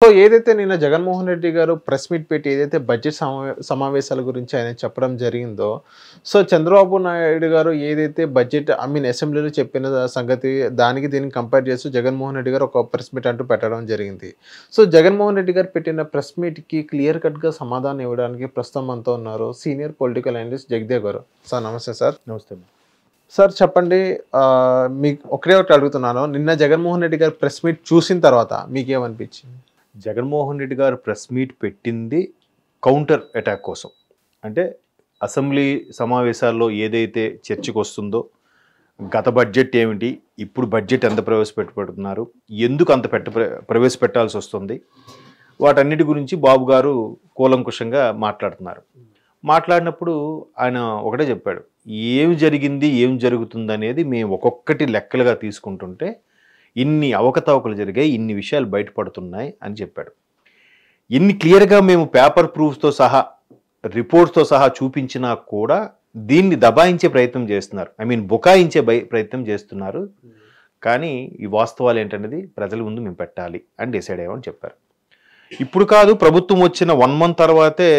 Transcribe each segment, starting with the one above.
So ఏదైతే నిన్న జగన్మోహన్ రెడ్డి గారు ప్రెస్ మీట్ పెట్టి ఏదైతే బడ్జెట్ సమావేశాల గురించి ఆయన చెప్పడం జరిగిందో, సో చంద్రబాబు నాయుడు గారు ఏదైతే బడ్జెట్ అసెంబ్లీలో చెప్పిన సంగతి దానికి దీనికి కంపేర్ చేస్తూ జగన్మోహన్ రెడ్డి గారు ఒక ప్రెస్ మీట్ అంటూ పెట్టడం జరిగింది. సో జగన్మోహన్ రెడ్డి గారు పెట్టిన ప్రెస్ మీట్‌కి క్లియర్ కట్‌గా సమాధానం ఇవ్వడానికి ప్రస్తుతం మనతో ఉన్నారు సీనియర్ పొలిటికల్ అనలిస్ట్ జగదేవ్ గారు. సార్ నమస్తే సార్. నమస్తే. సార్ చెప్పండి, మీకు ఒకటి అడుగుతున్నాను. నిన్న జగన్మోహన్ రెడ్డి గారు ప్రెస్ మీట్ చూసిన తర్వాత మీకేమనిపించింది? జగన్మోహన్ రెడ్డి గారు ప్రెస్ మీట్ పెట్టింది కౌంటర్ అటాక్ కోసం. అంటే అసెంబ్లీ సమావేశాల్లో ఏదైతే చర్చకు వస్తుందో, గత బడ్జెట్ ఏమిటి, ఇప్పుడు బడ్జెట్ ఎంత ప్రవేశపెట్టబడుతున్నారు, ఎందుకు అంత ప్రవేశపెట్టాల్సి వస్తుంది, వాటన్నిటి గురించి బాబు గారు కూలంకుషంగా మాట్లాడుతున్నారు. మాట్లాడినప్పుడు ఆయన ఒకటే చెప్పాడు, ఏమి జరిగింది ఏం జరుగుతుంది అనేది మేము ఒక్కొక్కటి లెక్కలుగా తీసుకుంటుంటే ఇన్ని అవకతవకలు జరిగాయి, ఇన్ని విషయాలు బయటపడుతున్నాయి అని చెప్పాడు. ఇన్ని క్లియర్గా మేము పేపర్ ప్రూఫ్తో సహా రిపోర్ట్స్తో సహా చూపించినా కూడా దీన్ని దబాయించే ప్రయత్నం చేస్తున్నారు, బుకాయించే ప్రయత్నం చేస్తున్నారు. కానీ ఈ వాస్తవాలు ఏంటనేది ప్రజల ముందు మేము పెట్టాలి అని డిసైడ్ అయ్యామని చెప్పారు. ఇప్పుడు కాదు, ప్రభుత్వం వచ్చిన 1 month తర్వాతే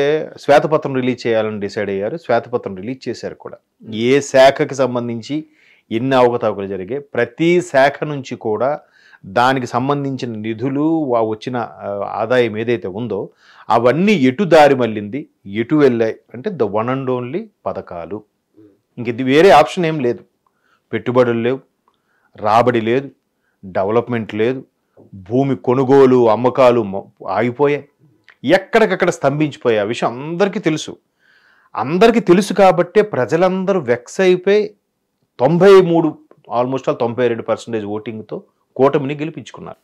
శ్వేతపత్రం రిలీజ్ చేయాలని డిసైడ్ అయ్యారు. శ్వేతపత్రం రిలీజ్ చేశారు కూడా. ఏ శాఖకి సంబంధించి ఎన్ని అవకతవకలు జరిగాయి, ప్రతి శాఖ నుంచి కూడా దానికి సంబంధించిన నిధులు వచ్చిన ఆదాయం ఏదైతే ఉందో అవన్నీ ఎటు దారి మళ్ళింది, ఎటు వెళ్ళాయి అంటే ద వన్ అండ్ ఓన్లీ పథకాలు. ఇంక ఇది వేరే ఆప్షన్ ఏం లేదు. పెట్టుబడులు లేవు, రాబడి లేదు, డెవలప్మెంట్ లేదు, భూమి కొనుగోలు అమ్మకాలు ఆగిపోయాయి, ఎక్కడికక్కడ స్తంభించిపోయాయి. ఆ విషయం అందరికీ తెలుసు కాబట్టే ప్రజలందరూ వెక్స్ అయిపోయి 93 ఆల్మోస్ట్ 92% ఓటింగ్తో కూటమిని గెలిపించుకున్నారు.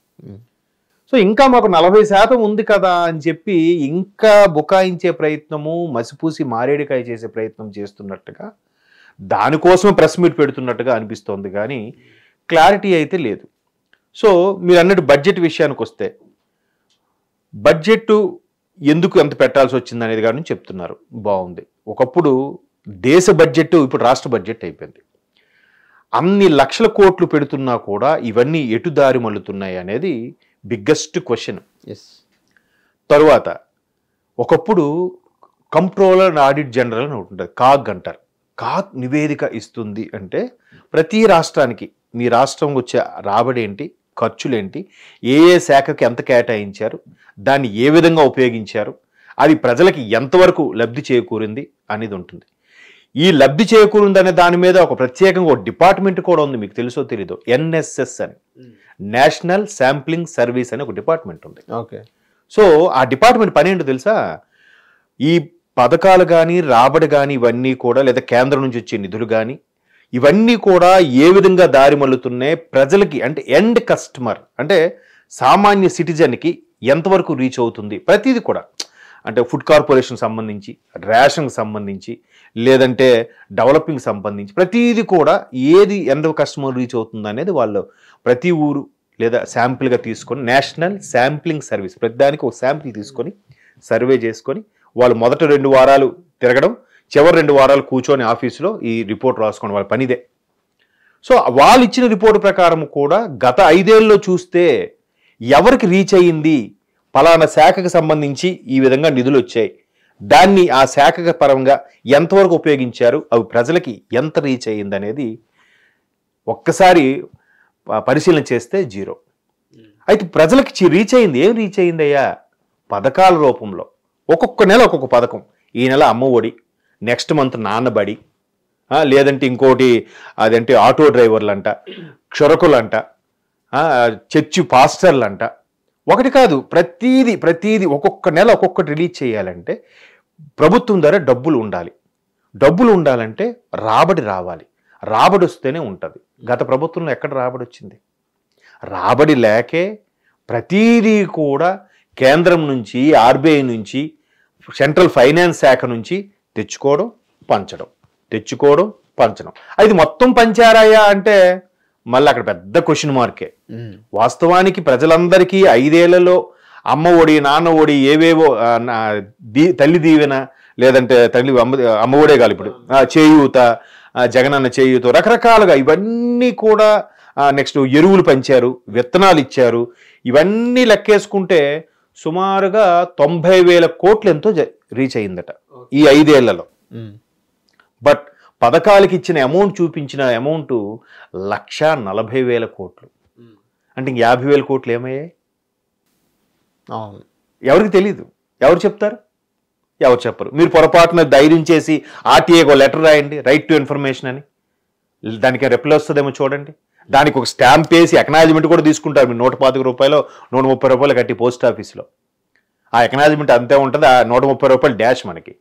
సో ఇంకా మాకు 40% ఉంది కదా అని చెప్పి ఇంకా బుకాయించే ప్రయత్నము, మసిపూసి మారేడికాయ చేసే ప్రయత్నం చేస్తున్నట్టుగా, దానికోసం ప్రెస్ మీట్ పెడుతున్నట్టుగా అనిపిస్తోంది. కానీ క్లారిటీ అయితే లేదు. సో మీరు అన్నట్టు బడ్జెట్ విషయానికి వస్తే, బడ్జెట్ ఎందుకు ఎంత పెట్టాల్సి వచ్చింది అనేది కానీ చెప్తున్నారు. బాగుంది. ఒకప్పుడు దేశ బడ్జెట్, ఇప్పుడు రాష్ట్ర బడ్జెట్ అయిపోయింది. అన్ని లక్షల కోట్లు పెడుతున్నా కూడా ఇవన్నీ ఎటు దారి మళ్ళుతున్నాయి అనేది బిగ్గెస్ట్ క్వశ్చన్. తరువాత ఒకప్పుడు కంట్రోలర్ అండ్ ఆడిట్ జనరల్ అని ఉంటుంది, కాగ్ అంటారు. కాగ్ నివేదిక ఇస్తుంది అంటే ప్రతి రాష్ట్రానికి మీ రాష్ట్రం వచ్చే రాబడి ఏంటి, ఖర్చులేంటి, ఏ శాఖకి ఎంత కేటాయించారు, దాన్ని ఏ విధంగా ఉపయోగించారు, అది ప్రజలకి ఎంతవరకు లబ్ధి చేకూరింది అనేది ఉంటుంది. ఈ లబ్ధి చేకూరింది అనే దాని మీద ఒక ప్రత్యేకంగా ఒక డిపార్ట్మెంట్ కూడా ఉంది, మీకు తెలుసో తెలీదో, ఎన్ఎస్ఎస్ అని, నేషనల్ శాంప్లింగ్ సర్వీస్ అని ఒక డిపార్ట్మెంట్ ఉంది. ఓకే. సో ఆ డిపార్ట్మెంట్ పని ఏంటో తెలుసా, ఈ పథకాలు కానీ రాబడి కానీ ఇవన్నీ కూడా, లేదా కేంద్రం నుంచి వచ్చే నిధులు కానీ ఇవన్నీ కూడా ఏ విధంగా దారి మళ్ళుతున్నాయి, ప్రజలకి అంటే ఎండ్ కస్టమర్ అంటే సామాన్య సిటిజన్కి ఎంతవరకు రీచ్ అవుతుంది, ప్రతిదీ కూడా. అంటే ఫుడ్ కార్పొరేషన్ సంబంధించి, రేషన్కి సంబంధించి, లేదంటే డెవలపింగ్ సంబంధించి ప్రతిదీ కూడా ఏది ఎండ్ కస్టమర్ రీచ్ అవుతుంది అనేది వాళ్ళు ప్రతి ఊరు లేదా శాంపిల్గా తీసుకొని, నేషనల్ శాంప్లింగ్ సర్వీస్, ప్రతిదానికి ఒక శాంపిల్ తీసుకొని సర్వే చేసుకొని వాళ్ళు మొదట 2 వారాలు తిరగడం, చివరి 2 వారాలు కూర్చొని ఆఫీసులో ఈ రిపోర్ట్ రాసుకోండి, వాళ్ళ పనిదే. సో వాళ్ళు ఇచ్చిన రిపోర్టు ప్రకారం కూడా గత 5 ఏళ్ళలో చూస్తే ఎవరికి రీచ్ అయ్యింది, పలానా శాఖకు సంబంధించి ఈ విధంగా నిధులు వచ్చాయి, దాన్ని ఆ శాఖ పరంగా ఎంతవరకు ఉపయోగించారు, అవి ప్రజలకి ఎంత రీచ్ అయ్యింది అనేది ఒక్కసారి పరిశీలన చేస్తే 0. అయితే ప్రజలకి రీచ్ అయింది, ఏం రీచ్ అయ్యిందయ్యా, పథకాల రూపంలో. ఒక్కొక్క నెల ఒక్కొక్క పథకం. ఈ నెల అమ్మ ఒడి, నెక్స్ట్ మంత్ నాన్నబడి, లేదంటే ఇంకోటి అదంటే ఆటో డ్రైవర్లంట, క్షురకులంట, చర్చి పాస్టర్లంట. ఒకటి కాదు, ప్రతీది ఒక్కొక్క నెల ఒక్కొక్కటి రిలీజ్ చేయాలంటే ప్రభుత్వం ద్వారా డబ్బులు ఉండాలి. డబ్బులు ఉండాలంటే రాబడి రావాలి. రాబడి వస్తేనే ఉంటుంది. గత ప్రభుత్వంలో ఎక్కడ రాబడి వచ్చింది? రాబడి లేకే ప్రతీదీ కూడా కేంద్రం నుంచి, ఆర్బీఐ నుంచి, సెంట్రల్ ఫైనాన్స్ శాఖ నుంచి తెచ్చుకోవడం, పంచడం, తెచ్చుకోవడం, పంచడం. అది మొత్తం పంచారాయా అంటే మళ్ళీ అక్కడ పెద్ద క్వశ్చన్ మార్కే. వాస్తవానికి ప్రజలందరికీ 5 ఏళ్లలో అమ్మ ఒడి, నాన్న ఒడి, ఏవేవో తల్లి దీవెన, లేదంటే తల్లి అమ్మ ఒడే కాదు, ఇప్పుడు చేయూత, జగనన్న చేయూత, రకరకాలుగా ఇవన్నీ కూడా నెక్స్ట్ ఎరువులు పంచారు, విత్తనాలు ఇచ్చారు. ఇవన్నీ లెక్కేసుకుంటే సుమారుగా 90,000 కోట్లు ఎంతో రీచ్ అయిందట ఈ 5 ఏళ్లలో. బట్ పథకాలకి ఇచ్చిన అమౌంట్ చూపించిన అమౌంట్ 1,40,000 కోట్లు. అంటే ఇంక 50,000 కోట్లు ఏమయ్యాయి? అవును, ఎవరికి తెలీదు. ఎవరు చెప్తారు? ఎవరు చెప్పరు. మీరు పొరపాటున ధైర్యం చేసి ఆర్టీఏకి ఒక లెటర్ రాయండి, రైట్ టు ఇన్ఫర్మేషన్ అని, దానికి రిప్లై వస్తుందేమో చూడండి. దానికి ఒక స్టాంప్ వేసి ఎక్నాలజ్మెంట్ కూడా తీసుకుంటారు. మీరు 125 రూపాయలు 130 రూపాయలు కట్టి పోస్ట్ ఆఫీస్లో ఆ ఎక్నాలజ్మెంట్ అంతే ఉంటుంది. ఆ 130 రూపాయలు డాష్ మనకి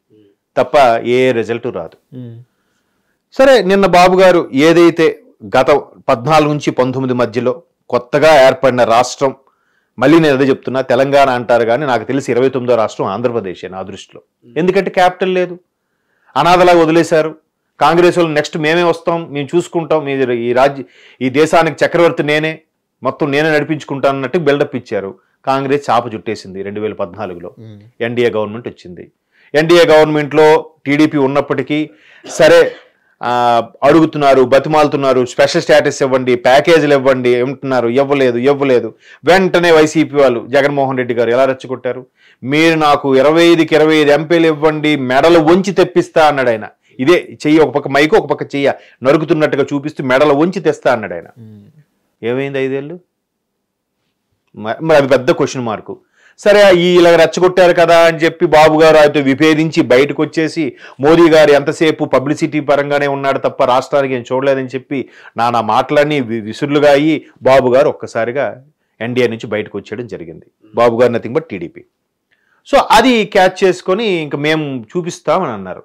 తప్ప ఏ రిజల్ట్ రాదు. సరే, నిన్న బాబు గారు ఏదైతే గత 14 నుంచి 19 మధ్యలో కొత్తగా ఏర్పడిన రాష్ట్రం, మళ్ళీ నేను అదే చెప్తున్నా, తెలంగాణ అంటారు కానీ నాకు తెలిసి 29వ రాష్ట్రం ఆంధ్రప్రదేశ్ నా దృష్టిలో. ఎందుకంటే క్యాపిటల్ లేదు, అనాథలాగా వదిలేశారు. కాంగ్రెస్ వాళ్ళు నెక్స్ట్ మేమే వస్తాం, మేము చూసుకుంటాం, మీరు ఈ దేశానికి చక్రవర్తి నేనే, మొత్తం నేనే నడిపించుకుంటాను అన్నట్టు బిల్డప్ ఇచ్చారు. కాంగ్రెస్ చాప చుట్టేసింది. 2014లో ఎన్డీఏ గవర్నమెంట్ వచ్చింది. ఎన్డీఏ గవర్నమెంట్లో టీడీపీ ఉన్నప్పటికీ సరే అడుగుతున్నారు, బతిమాలుతున్నారు, స్పెషల్ స్టేటస్ ఇవ్వండి, ప్యాకేజీలు ఇవ్వండి ఏమంటున్నారు, ఇవ్వలేదు. వెంటనే వైసీపీ వాళ్ళు జగన్మోహన్ రెడ్డి గారు ఎలా రెచ్చగొట్టారు, మీరు నాకు 25కి 25 ఎంపీలు ఇవ్వండి, మెడలు వంచి తెప్పిస్తా అన్నాడు ఆయన. ఇదే చెయ్యి ఒక పక్క మైకు ఒక పక్క చెయ్య నరుకుతున్నట్టుగా చూపిస్తూ మెడలు వంచి తెస్తా అన్నాడు ఆయన. ఏమైంది 5 ఏళ్ళు? మరి అది పెద్ద క్వశ్చన్ మార్కు. సరే, ఇలా రెచ్చగొట్టారు కదా అని చెప్పి బాబు గారు అయితే విభేదించి బయటకు వచ్చేసి మోదీ గారు ఎంతసేపు పబ్లిసిటీ పరంగానే ఉన్నాడు తప్ప రాష్ట్రానికి ఏం చూడలేదని చెప్పి నానా మాటలన్నీ విసురులుగా అయ్యి బాబు గారు ఒక్కసారిగా ఎన్డీఏ నుంచి బయటకు వచ్చేయడం జరిగింది. బాబు గారు నథింగ్ బట్ టీడీపీ. సో అది క్యాచ్ చేసుకొని ఇంక మేము చూపిస్తామని అన్నారు.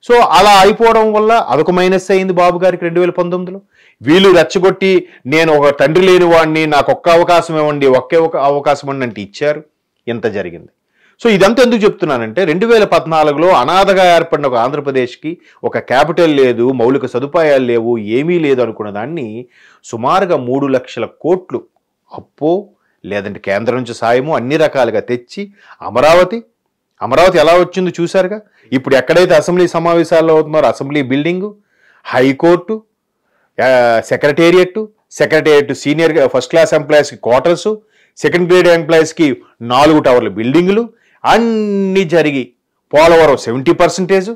సో అలా అయిపోవడం వల్ల అదొక మైనస్ అయింది బాబు గారికి 2019లో. వీళ్ళు రెచ్చగొట్టి నేను ఒక తండ్రి లేని వాడిని, నాకు ఒక్క అవకాశం ఇవ్వండి, ఒకే ఒక అవకాశం ఇవ్వండి అంటే ఇచ్చారు. ఇంత జరిగింది. సో ఇదంతా ఎందుకు చెప్తున్నానంటే 2014లో అనాథగా ఏర్పడిన ఒక ఆంధ్రప్రదేశ్కి ఒక క్యాపిటల్ లేదు, మౌలిక సదుపాయాలు లేవు, ఏమీ లేదు అనుకున్న దాన్ని సుమారుగా 3 లక్షల కోట్లు అప్పో లేదంటే కేంద్రం నుంచి సాయము అన్ని రకాలుగా తెచ్చి అమరావతి ఎలా వచ్చిందో చూశారుగా. ఇప్పుడు ఎక్కడైతే అసెంబ్లీ సమావేశాల్లో అవుతున్నారో assembly building, high court, secretariat senior first class ఎంప్లాయీస్కి క్వార్టర్సు, సెకండ్ గ్రేడ్ ఎంప్లాయీస్కి 4 టవర్ల బిల్డింగులు అన్నీ జరిగి పోలవరం 70%,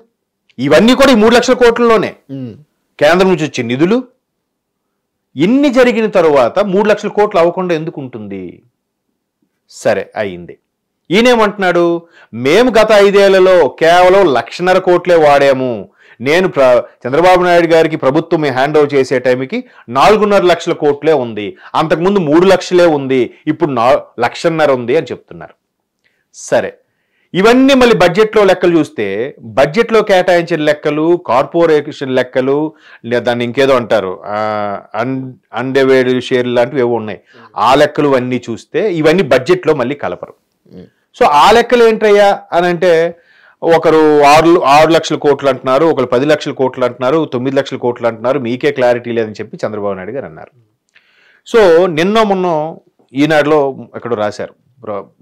ఇవన్నీ కూడా ఈ 3 లక్షల కోట్లలోనే కేంద్రం నుంచి వచ్చే నిధులు. ఇన్ని జరిగిన తరువాత 3 లక్షల కోట్లు అవ్వకుండా ఎందుకు ఉంటుంది? సరే, అయింది. ఈయనేమంటున్నాడు, మేము గత 5 ఏళ్లలో కేవలం 1,50,000 కోట్లే వాడాము. నేను చంద్రబాబు నాయుడు గారికి ప్రభుత్వం హ్యాండ్ ఓవర్ చేసే టైంకి 4.5 లక్షల కోట్లే ఉంది, అంతకుముందు 3 లక్షలే ఉంది, ఇప్పుడు 1,50,000 ఉంది అని చెప్తున్నారు. సరే, ఇవన్నీ మళ్ళీ బడ్జెట్లో లెక్కలు చూస్తే బడ్జెట్లో కేటాయించిన లెక్కలు, కార్పొరేషన్ లెక్కలు, దాన్ని ఇంకేదో అంటారు అన్డివైడెడ్ షేర్ లాంటివి ఏవో ఉన్నాయి, ఆ లెక్కలు అన్నీ చూస్తే ఇవన్నీ బడ్జెట్లో మళ్ళీ కలపరు. సో ఆ లెక్కలు ఏంటయ్యా అని అంటే ఒకరు 6 లక్షల కోట్లు అంటున్నారు, ఒకరు 10 లక్షల కోట్లు అంటున్నారు, 9 లక్షల కోట్లు అంటున్నారు, మీకే క్లారిటీ లేదని చెప్పి చంద్రబాబు నాయుడు గారు అన్నారు. సో మొన్న ఈనాడులో ఎక్కడో రాశారు,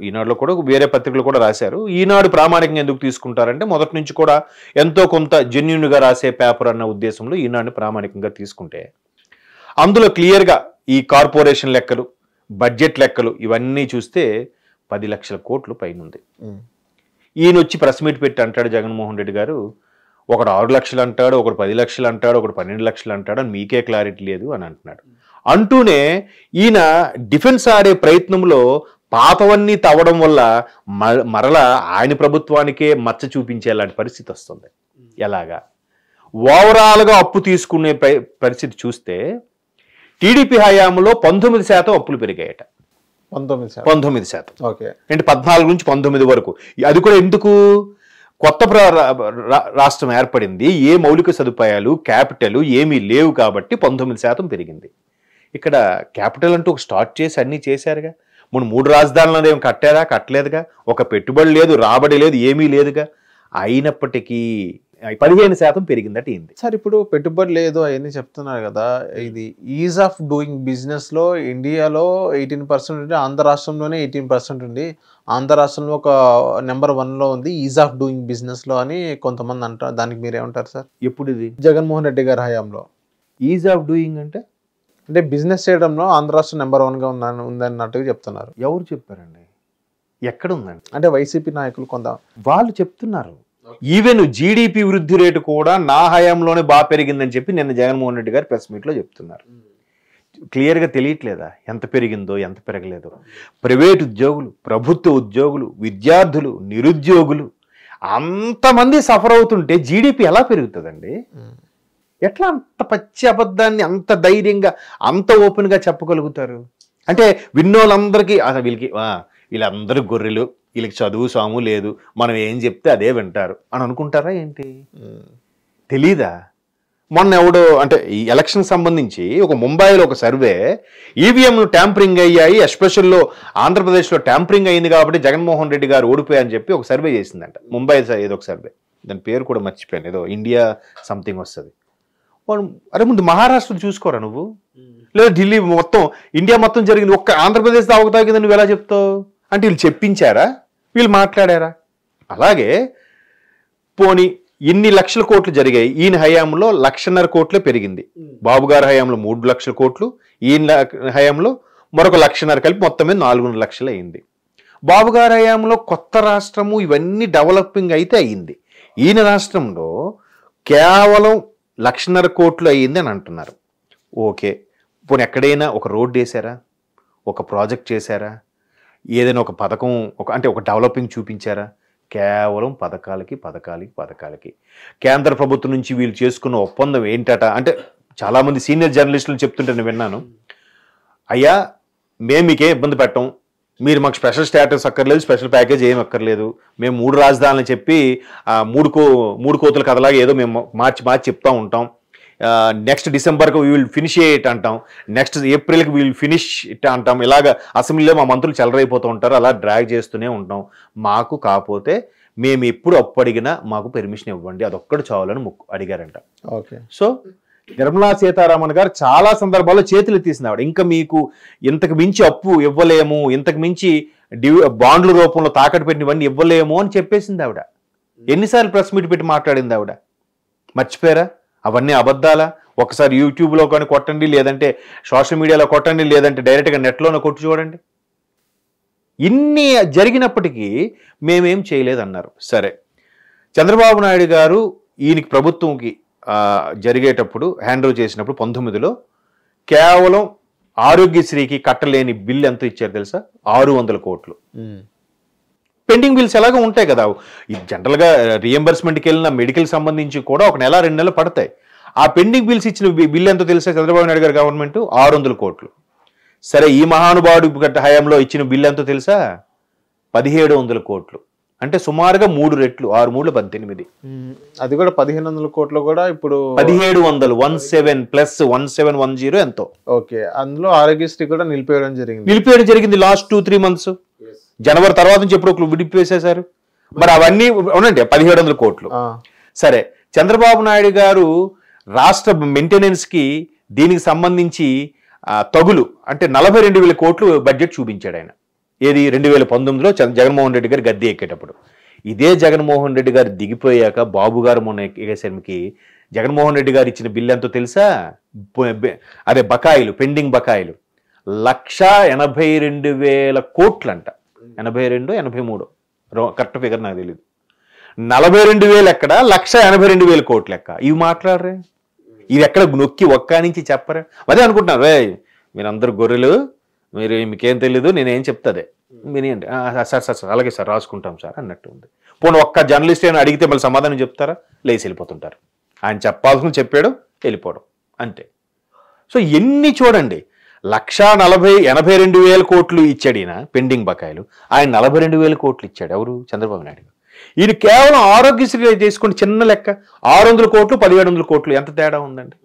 ఈనాడులో కూడా వేరే పత్రికలు కూడా రాశారు. ఈనాడు ప్రామాణికంగా ఎందుకు తీసుకుంటారంటే మొదటి నుంచి కూడా ఎంతో కొంత జెన్యూన్గా రాసే పేపర్ అన్న ఉద్దేశంలో ఈనాడుని ప్రామాణికంగా తీసుకుంటే అందులో క్లియర్గా ఈ కార్పొరేషన్ లెక్కలు, బడ్జెట్ లెక్కలు ఇవన్నీ చూస్తే 10 లక్షల కోట్లు పైన ఉంది. ఈయన వచ్చి ప్రెస్ మీట్ పెట్టి అంటాడు జగన్మోహన్ రెడ్డి గారు, ఒకడు 6 లక్షలు అంటాడు, ఒకడు 10 లక్షలు అంటాడు, ఒకడు 12 లక్షలు అంటాడు, అని మీకే క్లారిటీ లేదు అని అంటున్నాడు. అంటూనే ఈయన డిఫెన్స్ ఆడే ప్రయత్నంలో పాతవన్నీ తవ్వడం వల్ల మరలా ఆయన ప్రభుత్వానికే మచ్చ చూపించేలాంటి పరిస్థితి వస్తుంది. ఎలాగా? ఓవరాల్గా అప్పు తీసుకునే పరిస్థితి చూస్తే టీడీపీ హయాంలో 19% అప్పులు పెరిగాయట. 19%. ఓకే. అంటే 14 నుంచి 19 వరకు. అది కూడా ఎందుకు? కొత్త రాష్ట్రం ఏర్పడింది, ఏ మౌలిక సదుపాయాలు క్యాపిటల్ ఏమీ లేవు కాబట్టి 19% పెరిగింది. ఇక్కడ క్యాపిటల్ అంటూ ఒక స్టార్ట్ చేసి అన్నీ చేశారుగా. మనం 3 రాజధానులు ఏం కట్టలేదుగా, ఒక పెట్టుబడి లేదు, రాబడి లేదు, ఏమీ లేదుగా. అయినప్పటికీ 15% పెరిగిందట ఏంది సార్? ఇప్పుడు పెట్టుబడి లేదు అవన్నీ చెప్తున్నారు కదా, ఇది ఈజ్ ఆఫ్ డూయింగ్ బిజినెస్ లో ఇండియాలో 18% ఉంది, ఆంధ్ర రాష్ట్రంలోనే 18% ఉంది. ఆంధ్ర రాష్ట్రంలో ఒక నెంబర్ 1లో ఉంది ఈజ్ ఆఫ్ డూయింగ్ బిజినెస్ లో అని కొంతమంది అంటారు. దానికి మీరేమంటారు సార్? ఎప్పుడు ఇది? జగన్మోహన్ రెడ్డి గారి హయాంలో. ఈజ్ ఆఫ్ డూయింగ్ అంటే బిజినెస్ చేయడంలో ఆంధ్ర రాష్ట్రం నెంబర్ 1గా ఉందన్నట్టుగా చెప్తున్నారు. ఎవరు చెప్పారండి? ఎక్కడుందండి? అంటే వైసీపీ నాయకులు కొంత వాళ్ళు చెప్తున్నారు. ఈవెన్ జీడిపి వృద్ధి రేటు కూడా నా హయాంలోనే బాగా పెరిగిందని చెప్పి నిన్న జగన్మోహన్ రెడ్డి గారు ప్రెస్ మీట్లో చెప్తున్నారు. క్లియర్గా తెలియట్లేదా ఎంత పెరిగిందో ఎంత పెరగలేదో? ప్రైవేట్ ఉద్యోగులు, ప్రభుత్వ ఉద్యోగులు, విద్యార్థులు, నిరుద్యోగులు అంతమంది సఫర్ అవుతుంటే జీడిపి ఎలా పెరుగుతుందండి? ఎట్లా అంత పచ్చి అబద్ధాన్ని అంత ధైర్యంగా అంత ఓపెన్గా చెప్పగలుగుతారు? అంటే విన్నోళ్ళందరికీ అసలు వీళ్ళందరూ గొర్రెలు, వీళ్ళకి చదువు సాము లేదు, మనం ఏం చెప్తే అదే వింటారు అని అనుకుంటారా ఏంటి? తెలీదా? మొన్న ఎవడో అంటే ఈ ఎలక్షన్ సంబంధించి ఒక ముంబైలో ఒక సర్వే, ఈవీఎంలు ట్యాంపరింగ్ అయ్యాయి, ఎస్పెషల్లో ఆంధ్రప్రదేశ్లో ట్యాంపరింగ్ అయింది కాబట్టి జగన్మోహన్ రెడ్డి గారు ఓడిపోయారని చెప్పి ఒక సర్వే చేసిందంట. ముంబై ఏదో ఒక సర్వే, దాని పేరు కూడా మర్చిపోయాను, ఏదో ఇండియా సంథింగ్ వస్తుంది. అరే ముందు మహారాష్ట్ర చూసుకోరా నువ్వు, లేదా ఢిల్లీ మొత్తం ఇండియా మొత్తం జరిగింది, ఒక్క ఆంధ్రప్రదేశ్ తాగుతాగిందని నువ్వు ఎలా చెప్తావు? అంటే వీళ్ళు చెప్పించారా, వీళ్ళు మాట్లాడారా? అలాగే పోనీ ఇన్ని లక్షల కోట్లు జరిగాయి, ఈయన హయాంలో 1,50,000 కోట్లే పెరిగింది. బాబు గారి హయాంలో 3 లక్షల కోట్లు, ఈయన హయాంలో మరొక 1,50,000 కలిపి మొత్తం మీద 4 లక్షలు అయింది. బాబు గారి హయాంలో కొత్త రాష్ట్రము ఇవన్నీ డెవలపింగ్ అయితే అయ్యింది. ఈయన రాష్ట్రంలో కేవలం 1,50,000 కోట్లు అయ్యింది అని అంటున్నారు. ఓకే, పోనీ ఎక్కడైనా ఒక రోడ్డు వేసారా, ఒక ప్రాజెక్ట్ చేశారా, ఏదైనా ఒక పథకం అంటే ఒక డెవలపింగ్ చూపించారా? కేవలం పథకాలకి. కేంద్ర ప్రభుత్వం నుంచి వీళ్ళు చేసుకున్న ఒప్పందం ఏంటట అంటే చాలామంది సీనియర్ జర్నలిస్టులు చెప్తుంటే నేను విన్నాను, అయ్యా మేము మీకేం ఇబ్బంది పెట్టం, మీరు మాకు స్పెషల్ స్టేటస్ అక్కర్లేదు, స్పెషల్ ప్యాకేజ్ ఏం అక్కర్లేదు, మేము 3 రాజధానులు చెప్పి మూడు కోతుల కథలాగా ఏదో మేము మార్చి చెప్తా ఉంటాం, నెక్స్ట్ డిసెంబర్కి వీ విల్ ఫినిష్ ఇట్ అంటాం, నెక్స్ట్ ఏప్రిల్కి వీ విల్ ఫినిష్ ఇట్ అంటాం, ఇలాగ అసెంబ్లీలో మా మంత్రులు చెలరైపోతూ ఉంటారు, అలా డ్రాగ్ చేస్తూనే ఉంటాం, మాకు కాకపోతే మేము ఎప్పుడు అప్పు అడిగినా మాకు పెర్మిషన్ ఇవ్వండి, అదొక్కడు చాలని అడిగారంట. ఓకే, సో నిర్మలా సీతారామన్ గారు చాలా సందర్భాల్లో చేతులు తీసిన ఆవిడ, ఇంకా మీకు ఇంతకు మించి అప్పు ఇవ్వలేము, ఇంతకు మించి బాండ్ల రూపంలో తాకట్టు పెట్టినవన్నీ ఇవ్వలేము అని చెప్పేసింది ఆవిడ. ఎన్నిసార్లు ప్రెస్ మీట్ పెట్టి మాట్లాడింది ఆవిడ? మర్చిపోయారా? అవన్నీ అబద్ధాలా? ఒకసారి యూట్యూబ్లో కానీ కొట్టండి, లేదంటే సోషల్ మీడియాలో కొట్టండి, లేదంటే డైరెక్ట్గా నెట్లోనే కొట్టి చూడండి. ఇన్ని జరిగినప్పటికీ మేమేం చేయలేదన్నారు. సరే, చంద్రబాబు నాయుడు గారు ఈయనకి ప్రభుత్వంకి జరిగేటప్పుడు హ్యాండ్ ఓవర్ చేసినప్పుడు 19లో కేవలం ఆరోగ్యశ్రీకి కట్టలేని బిల్ ఎంత ఇచ్చారు తెలుసా? 600 కోట్లు. పెండింగ్ బిల్స్ ఎలాగో ఉంటాయి కదా, జనరల్గా రీఎంబర్స్మెంట్కి వెళ్ళిన మెడికల్ సంబంధించి కూడా 1 నెల 2 నెలలు పడతాయి. ఆ పెండింగ్ బిల్స్ ఇచ్చిన బిల్ ఎంతో తెలుసా చంద్రబాబు నాయుడు గారి గవర్నమెంట్? 600 కోట్లు. సరే, ఈ మహానుభావుడు హయాంలో ఇచ్చిన బిల్ ఎంతో తెలుసా? 1700 కోట్లు. అంటే సుమారుగా 3 రెట్లు, 6 3 18. అది కూడా 1500 కోట్లు కూడా ఇప్పుడు 1700, 17 ప్లస్ 1710 ఎంతో. ఓకే, అందులో ఆరోగ్యశ్రీ కూడా నిలిపేయడం జరిగింది లాస్ట్ 2-3 మంత్స్. జనవరి తర్వాత నుంచి ఎప్పుడు విడిపేసేశారు. మరి అవన్నీ అవునండి 1700 కోట్లు. సరే, చంద్రబాబు నాయుడు గారు రాష్ట్ర మెయింటెనెన్స్ కి దీనికి సంబంధించి తగులు అంటే 42,000 కోట్లు బడ్జెట్ చూపించాడు ఆయన. ఏది 2019లో జగన్మోహన్ రెడ్డి గారు గద్దె ఎక్కేటప్పుడు. ఇదే జగన్మోహన్ రెడ్డి గారు దిగిపోయాక బాబు గారు మొన్న ఎక్కేసరికి జగన్మోహన్ రెడ్డి గారు ఇచ్చిన బిల్లు ఎంతో తెలుసా? అదే బకాయిలు, పెండింగ్ బకాయిలు 1,82,000 కోట్లు అంట. 82, 83 కరెక్ట్ ఫిగర్ నాకు తెలియదు. 42,000 ఎక్కడ, 1,82,000 కోట్లు లెక్క. ఇవి మాట్లాడరే, ఇవి ఎక్కడ నొక్కి ఒక్క నుంచి చెప్పరే? అదే అనుకుంటున్నారు, మీరందరూ గొర్రెలు, మీకేం తెలీదు, నేనేం చెప్తాదే మీరేంటి సార్ అలాగే సార్ రాసుకుంటాం సార్ అన్నట్టు ఉంది. పోనీ ఒక్క జర్నలిస్ట్ అయినా అడిగితే మళ్ళీ సమాధానం చెప్తారా? లేచి వెళ్ళిపోతుంటారు. ఆయన చెప్పాల్సిన చెప్పాడు, వెళ్ళిపోవడం అంతే. సో ఎన్ని చూడండి, 1,82,000 కోట్లు ఇచ్చాడు ఈయన పెండింగ్ బకాయిలు, ఆయన 42,000 కోట్లు ఇచ్చాడు. ఎవరు? చంద్రబాబు నాయుడు. ఈయన కేవలం ఆరోగ్యశ్రీ చేసుకుని చిన్న లెక్క 600 కోట్లు 1,700 కోట్లు, ఎంత తేడా ఉందండి?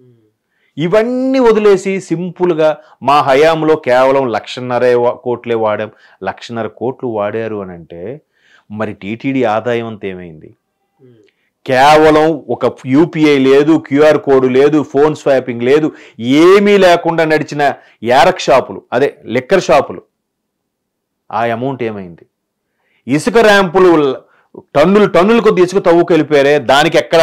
ఇవన్నీ వదిలేసి సింపుల్గా మా హయాంలో కేవలం 1,50,000 కోట్లే వాడాం, 1,50,000 కోట్లు వాడారు అని అంటే మరి టీటీడీ ఆదాయం అంతా ఏమైంది? కేవలం ఒక యూపీఐ లేదు, క్యూఆర్ కోడ్ లేదు, ఫోన్ స్వాపింగ్ లేదు, ఏమీ లేకుండా నడిచిన యారక్ షాపులు, అదే లిక్కర్ షాపులు, ఆ అమౌంట్ ఏమైంది? ఇసుక ర్యాంపులు టన్నులు కొద్ది ఇసుక తవ్వుకు వెళ్ళిపోయారే, దానికి ఎక్కడ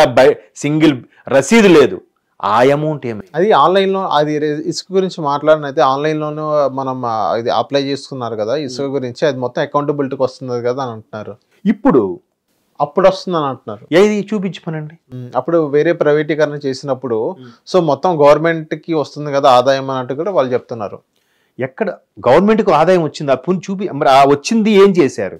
సింగిల్ రసీదు లేదు. ఆ అమౌంట్ ఏమైంది? అది ఆన్లైన్లో అది ఇసుక గురించి మాట్లాడినైతే ఆన్లైన్లోనూ మనం ఇది అప్లై చేసుకున్నారు కదా ఇసుక గురించి, అది మొత్తం అకౌంటబిలిటీకి వస్తుంది కదా అని అంటున్నారు. ఇప్పుడు అప్పుడు వస్తుందని అంటున్నారు. ఏది చూపించమనండి. అప్పుడు వేరే ప్రైవేటీకరణ చేసినప్పుడు సో మొత్తం గవర్నమెంట్కి వస్తుంది కదా ఆదాయం అన్నట్టు కూడా వాళ్ళు చెప్తున్నారు. ఎక్కడ గవర్నమెంట్కు ఆదాయం వచ్చింది? అప్పుడు చూపి, మరి ఆ వచ్చింది ఏం చేశారు?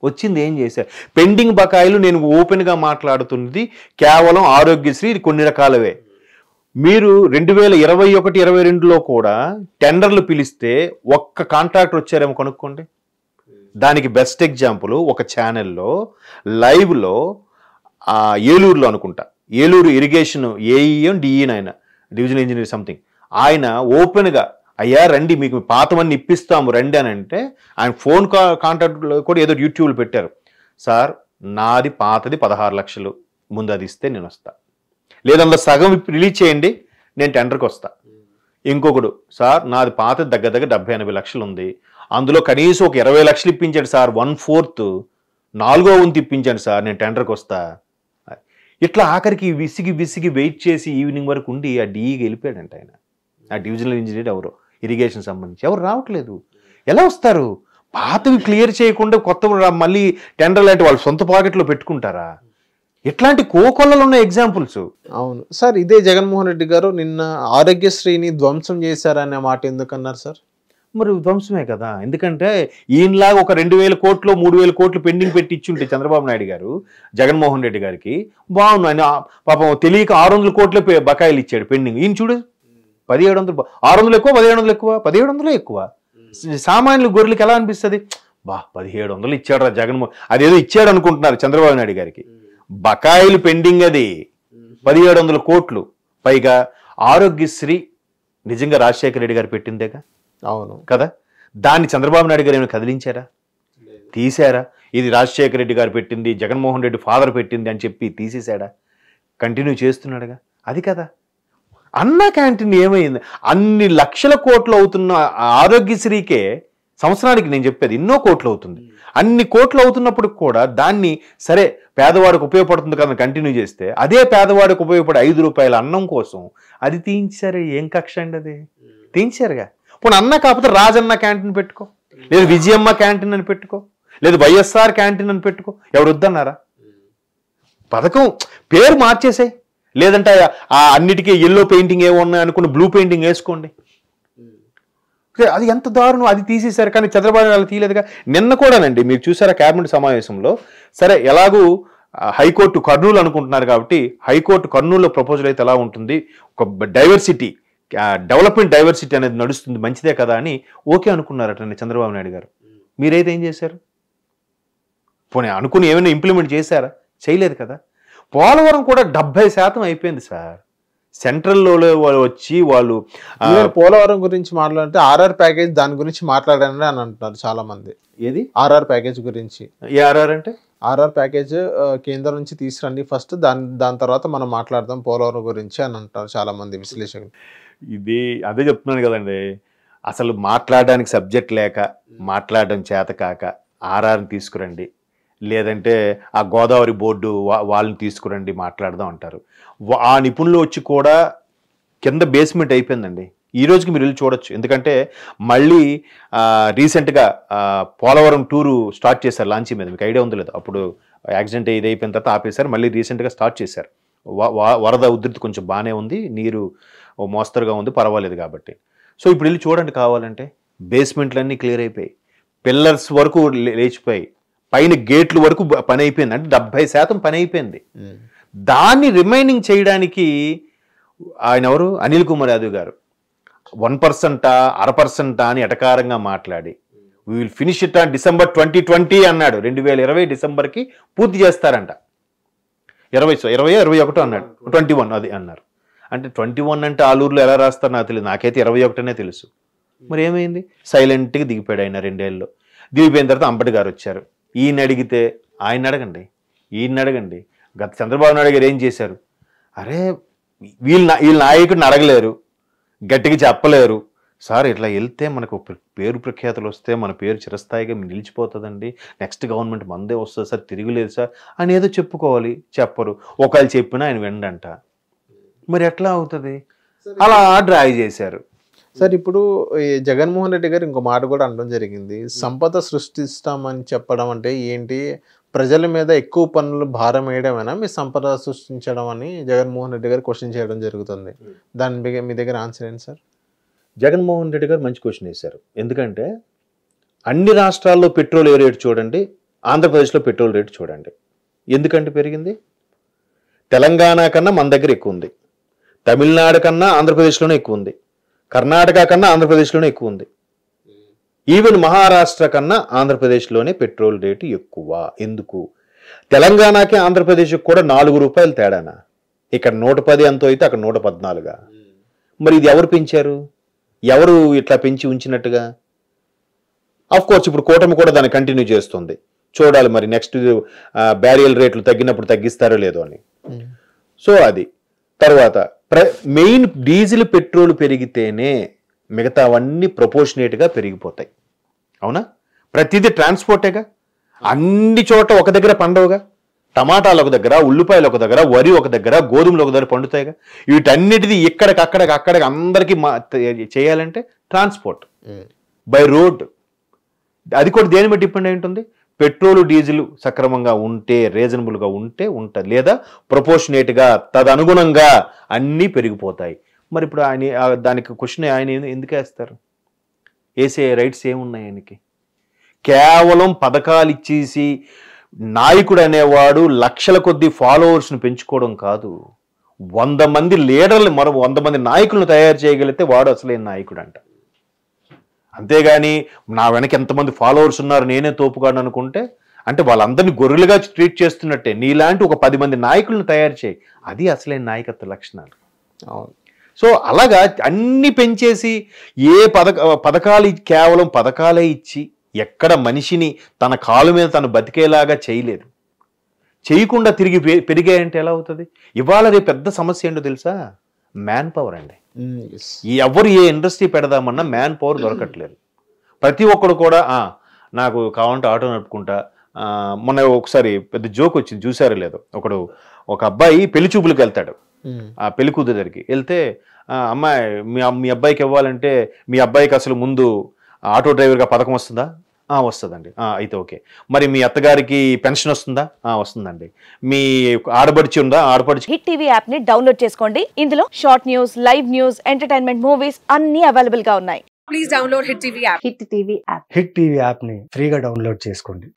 వచ్చింది ఏం చేశారు? పెండింగ్ బకాయిలు నేను ఓపెన్గా మాట్లాడుతున్నది కేవలం ఆరోగ్యశ్రీ, ఇది కొన్ని రకాలవే. మీరు 2021-22లో కూడా టెండర్లు పిలిస్తే ఒక్క కాంట్రాక్టర్ వచ్చారేమో కనుక్కోండి. దానికి బెస్ట్ ఎగ్జాంపుల్ ఒక ఛానల్లో లైవ్లో ఏలూరులో అనుకుంటా, ఏలూరు ఇరిగేషన్ ఏఈఎం డిఈన్ ఆయన డివిజనల్ ఇంజనీర్ సంథింగ్, ఆయన ఓపెన్గా అయ్యా రండి మీకు పాతవన్నీ ఇప్పిస్తాము రండి అని అంటే, ఆయన ఫోన్ కాంటాక్ట్లో కూడా ఏదో యూట్యూబ్లో పెట్టారు. సార్ నాది పాతది 16 లక్షలు, ముందు అది ఇస్తే నేను వస్తా, లేదంటే సగం రిలీజ్ చేయండి నేను టెండర్కి వస్తా. ఇంకొకడు, సార్ నాది పాతది దగ్గర 70-80 లక్షలు ఉంది, అందులో కనీసం ఒక 20 లక్షలు ఇప్పించండి సార్, 1/4 4వ వంతు ఇప్పించండి సార్, నేను టెండర్కి వస్తా. ఇట్లా ఆఖరికి విసిగి వెయిట్ చేసి ఈవినింగ్ వరకు ఉండి ఆ డిఈకి వెళ్ళిపోయాడంట ఆయన. ఆ డివిజనల్ ఇంజనీర్ ఎవరో ఇరిగేషన్ సంబంధించి ఎవరు రావట్లేదు. ఎలా వస్తారు? పాతవి క్లియర్ చేయకుండా కొత్త మళ్ళీ టెండర్ లాంటి వాళ్ళు సొంత పాకెట్లో పెట్టుకుంటారా? ఇట్లాంటి కోకొల్లలు ఉన్న ఎగ్జాంపుల్స్. అవును సార్, ఇదే జగన్మోహన్ రెడ్డి గారు నిన్న ఆరోగ్యశ్రీని ధ్వంసం చేశారనే మాట ఎందుకన్నారు సార్? మరి ధ్వంసమే కదా, ఎందుకంటే ఈయనలాగా ఒక 2,000 కోట్లు 3,000 కోట్లు పెండింగ్ పెట్టి ఇచ్చుంటే చంద్రబాబు నాయుడు గారు జగన్మోహన్ రెడ్డి గారికి బాగుంది. ఆయన పాపం తెలియక 600 కోట్లే బకాయిలు ఇచ్చాడు పెండింగ్. ఈయన చూడు 1700, 600 ఎక్కువ 1700 ఎక్కువ, 1700 ఎక్కువ. సామాన్యులు గొర్రెలకి ఎలా అనిపిస్తుంది? 1700 ఇచ్చాడు రా జగన్మోహన్, అదేదో ఇచ్చాడు అనుకుంటున్నారు చంద్రబాబు నాయుడు గారికి. బకాయిలు పెండింగ్ అది 1700 కోట్లు. పైగా ఆరోగ్యశ్రీ నిజంగా రాజశేఖర రెడ్డి గారు పెట్టిందేగా. అవును కదా, దాన్ని చంద్రబాబు నాయుడు గారు ఏమైనా కదిలించారా? తీశారా? ఇది రాజశేఖర రెడ్డి గారు పెట్టింది, జగన్మోహన్ రెడ్డి ఫాదర్ పెట్టింది అని చెప్పి తీసేశాడా? కంటిన్యూ చేస్తున్నాడుగా. అది కదా అన్న క్యాంటీన్ ఏమైంది? అన్ని లక్షల కోట్లు అవుతున్న ఆరోగ్యశ్రీకే సంవత్సరానికి నేను చెప్పేది ఎన్నో కోట్లు అవుతుంది. అన్ని కోట్లు అవుతున్నప్పుడు కూడా దాన్ని సరే పేదవాడికి ఉపయోగపడుతుంది కదా కంటిన్యూ చేస్తే, అదే పేదవాడికి ఉపయోగపడే 5 రూపాయల అన్నం కోసం అది తీయించారు. ఏం కక్ష అండి అది? తీయించారుగా. ఇప్పుడు అన్న కాకపోతే రాజన్న క్యాంటీన్ పెట్టుకో, లేదు విజయమ్మ క్యాంటీన్ అని పెట్టుకో, లేదు వైఎస్ఆర్ క్యాంటీన్ అని పెట్టుకో, ఎవరు వద్దన్నారా? పథకం పేరు మార్చేసాయి, లేదంటే ఆ అన్నిటికీ ఎల్లో పెయింటింగ్ ఏమో ఉన్నాయి అనుకున్న బ్లూ పెయింటింగ్ వేసుకోండి. అది ఎంత దారుణం, అది తీసేశారు. కానీ చంద్రబాబు నాయుడు తీయలేదుగా. నిన్న కూడానండి మీరు చూసారా క్యాబినెట్ సమావేశంలో, సరే ఎలాగూ హైకోర్టు కర్నూలు అనుకుంటున్నారు కాబట్టి హైకోర్టు కర్నూలులో ప్రపోజల్ అయితే ఎలా ఉంటుంది, ఒక డైవర్సిటీ డెవలప్మెంట్ డైవర్సిటీ అనేది నడుస్తుంది మంచిదే కదా అని ఓకే అనుకున్నారటండి చంద్రబాబు నాయుడు గారు. మీరైతే ఏం చేశారు? పోనీ అనుకుని ఏమైనా ఇంప్లిమెంట్ చేశారా? చేయలేదు కదా. పోలవరం కూడా 70% అయిపోయింది సార్. సెంట్రల్లో వచ్చి వాళ్ళు పోలవరం గురించి మాట్లాడితే ఆర్ఆర్ ప్యాకేజ్ దాని గురించి మాట్లాడారని అని అంటున్నారు చాలా మంది. ఏది ఆర్ఆర్ ప్యాకేజ్ గురించి? ఆర్ఆర్ అంటే ఆర్ఆర్ ప్యాకేజ్ కేంద్రం నుంచి తీసుకురండి ఫస్ట్, దాని తర్వాత మనం మాట్లాడదాం పోలవరం గురించి అని అంటారు చాలా మంది విశ్లేషకులు. ఇది అదే చెప్తున్నాను కదండి, అసలు మాట్లాడడానికి సబ్జెక్ట్ లేక మాట్లాడడం చేత కాక ఆర్ఆర్ని తీసుకురండి, లేదంటే ఆ గోదావరి బోర్డు వాళ్ళని తీసుకురండి మాట్లాడదాం అంటారు. ఆ నిపుణులు వచ్చి కూడా కింద బేస్మెంట్ అయిపోయిందండి. ఈ రోజుకి మీరు వెళ్ళి చూడొచ్చు. ఎందుకంటే మళ్ళీ రీసెంట్గా పోలవరం టూరు స్టార్ట్ చేశారు లాంచీ మీద. మీకు ఐడియా ఉందో లేదు, అప్పుడు యాక్సిడెంట్ ఇది అయిపోయిన తర్వాత ఆపేశారు, మళ్ళీ రీసెంట్గా స్టార్ట్ చేశారు. వరద ఉధృతి కొంచెం బాగానే ఉంది, నీరు మోస్తరుగా ఉంది, పర్వాలేదు కాబట్టి. సో ఇప్పుడు వెళ్ళి చూడండి కావాలంటే, బేస్మెంట్లన్నీ క్లియర్ అయిపోయి, పిల్లర్స్ వరకు లేచిపోయి, పైన గేట్లు వరకు పని అయిపోయింది. అంటే 70% పని అయిపోయింది. దాన్ని రిమైనింగ్ చేయడానికి ఆయన ఎవరు, అనిల్ కుమార్ యాదవ్ గారు 1% 0.5% అని ఎటకారంగా మాట్లాడి we will finish it on December 2020 అన్నాడు. 2020 డిసెంబర్కి పూర్తి చేస్తారంట. 21 అన్నాడు, 21 అది అన్నారు. అంటే 21 అంటే ఆలూరులో ఎలా రాస్తారు నాకు తెలియదు, నాకైతే 21 తెలుసు. మరి ఏమైంది? సైలెంట్గా దిగిపోయాడు ఆయన 2 ఏళ్ళలో. దిగిపోయిన తర్వాత అంబటి గారు వచ్చారు. ఈయన అడిగితే ఆయన అడగండి, ఈయన అడగండి. గత చంద్రబాబు నాయుడు గారు ఏం చేశారు? అరే వీళ్ళ నాయకుడిని అడగలేరు, గట్టిగా చెప్పలేరు. సార్ ఇట్లా వెళ్తే మనకు పేరు ప్రఖ్యాతులు వస్తే మన పేరు చిరస్థాయిగా నిలిచిపోతుందండి, నెక్స్ట్ గవర్నమెంట్ మందే వస్తుంది సార్, తిరుగులేదు సార్ అని ఏదో చెప్పుకోవాలి. చెప్పరు. ఒకళ్ళు చెప్పినా ఆయన వెండంట. మరి ఎట్లా అవుతుంది? అలా డ్రాగ్ చేశారు. సార్ ఇప్పుడు ఈ జగన్మోహన్ రెడ్డి గారు ఇంకో మాట కూడా అనడం జరిగింది, సంపద సృష్టిస్తామని చెప్పడం అంటే ఏంటి, ప్రజల మీద ఎక్కువ పనులు భారం వేయడమేనా మీ సంపద సృష్టించడం అని జగన్మోహన్ రెడ్డి గారు క్వశ్చన్ చేయడం జరుగుతుంది. దాని మీ దగ్గర ఆన్సర్ ఏంటి సార్? జగన్మోహన్ రెడ్డి గారు మంచి క్వశ్చన్ వేశారు. ఎందుకంటే అన్ని రాష్ట్రాల్లో పెట్రోల్ రేటు చూడండి, ఆంధ్రప్రదేశ్లో పెట్రోల్ రేటు చూడండి. ఎందుకంటే పెరిగింది? తెలంగాణ కన్నా మన దగ్గర ఎక్కువ ఉంది, తమిళనాడు కన్నా ఆంధ్రప్రదేశ్లోనే ఎక్కువ ఉంది, కర్ణాటక కన్నా ఆంధ్రప్రదేశ్లోనే ఎక్కువ ఉంది, ఈవెన్ మహారాష్ట్ర కన్నా ఆంధ్రప్రదేశ్లోనే పెట్రోల్ రేటు ఎక్కువ. ఎందుకు? తెలంగాణకి ఆంధ్రప్రదేశ్కి కూడా 4 రూపాయలు తేడానా? ఇక్కడ 110 ఎంతో అయితే అక్కడ 114. మరి ఇది ఎవరు పెంచారు? ఎవరు ఇట్లా పెంచి ఉంచినట్టుగా? ఆఫ్ కోర్స్ ఇప్పుడు కూటమి కూడా దాన్ని కంటిన్యూ చేస్తుంది. చూడాలి మరి నెక్స్ట్ బ్యారియల్ రేట్లు తగ్గినప్పుడు తగ్గిస్తారో లేదో అని. సో అది తర్వాత మెయిన్ డీజిల్ పెట్రోల్ పెరిగితేనే మిగతావన్నీ ప్రపోర్షనేట్గా పెరిగిపోతాయి. అవునా? ప్రతిదీ ట్రాన్స్పోర్టేగా. అన్ని చోట ఒక దగ్గర పండవుగా. టమాటాలు ఒక దగ్గర, ఉల్లిపాయలు ఒక దగ్గర, వరి ఒక దగ్గర, గోధుమలు ఒక దగ్గర పండుతాయిగా. వీటన్నిటిది అక్కడికి అందరికీ చేయాలంటే ట్రాన్స్పోర్ట్ బై రోడ్. అది కూడా దేని బట్టి డిపెండ్ అయి ఉంటుంది? పెట్రోల్ డీజిల్ సక్రమంగా ఉంటే, రీజనబుల్గా ఉంటే ఉంటుంది, లేదా ప్రపోర్షనేట్గా తదనుగుణంగా అన్నీ పెరిగిపోతాయి. మరి ఇప్పుడు దానికి క్వశ్చన్ ఆయన ఎందుకు వేస్తారు? వేసే రైట్స్ ఏమున్నాయి ఆయనకి? కేవలం పథకాలు ఇచ్చేసి నాయకుడు అనేవాడు లక్షల కొద్ది ఫాలోవర్స్ను పెంచుకోవడం కాదు. 100 మంది లీడర్లు 100 మంది నాయకులను తయారు చేయగలిగితే వాడు అసలైన నాయకుడు అంట. అంతేగాని నా వెనక ఎంతమంది ఫాలోవర్స్ ఉన్నారు నేనే తోపుగాను అనుకుంటే అంటే వాళ్ళందరినీ గొర్రెలుగా ట్రీట్ చేస్తున్నట్టే. నీలాంటి ఒక 10 మంది నాయకులను తయారు చేయి, అది అసలైన నాయకత్వ లక్షణాలు. సో అలాగా అన్ని పెంచేసి ఏ పథకాలు కేవలం పథకాలే ఇచ్చి ఎక్కడ మనిషిని తన కాలు మీద తను బతికేలాగా చేయలేదు. చేయకుండా తిరిగి పెరిగాయంటే ఎలా అవుతుంది? ఇవాళ రేపు పెద్ద సమస్య ఏంటో తెలుసా? మ్యాన్ పవర్ అండి. ఎవరు ఏ ఇండస్ట్రీ పెడదామన్నా మ్యాన్ పవర్ దొరకట్లేదు. ప్రతి ఒక్కడు కూడా నాకు కావాలంటే ఆటో నడుపుకుంటా. మొన్న ఒకసారి పెద్ద జోక్ వచ్చింది, చూసారో లేదో. ఒక అబ్బాయి పెళ్లి చూపులకు వెళ్తాడు. ఆ పెళ్లి కూతురు దగ్గరికి వెళ్తే, అమ్మాయి మీ అబ్బాయికి ఇవ్వాలంటే మీ అబ్బాయికి అసలు ముందు ఆటో డ్రైవర్గా పథకం వస్తుందా? వస్తుందండి. అయితే ఓకే. మరి మీ అత్తగారికి పెన్షన్ వస్తుందా? వస్తుందండి. మీ ఆడపడిచి ఉందా? ఆడపడిచి. హిట్ టీవీ యాప్ ని డౌన్లోడ్ చేసుకోండి. ఇందులో short news, live news, entertainment movies అన్ని అవైలబుల్ గా ఉన్నాయి. Please download hit TV app. Hit TV app ని ఫ్రీగా డౌన్లోడ్ చేసుకోండి.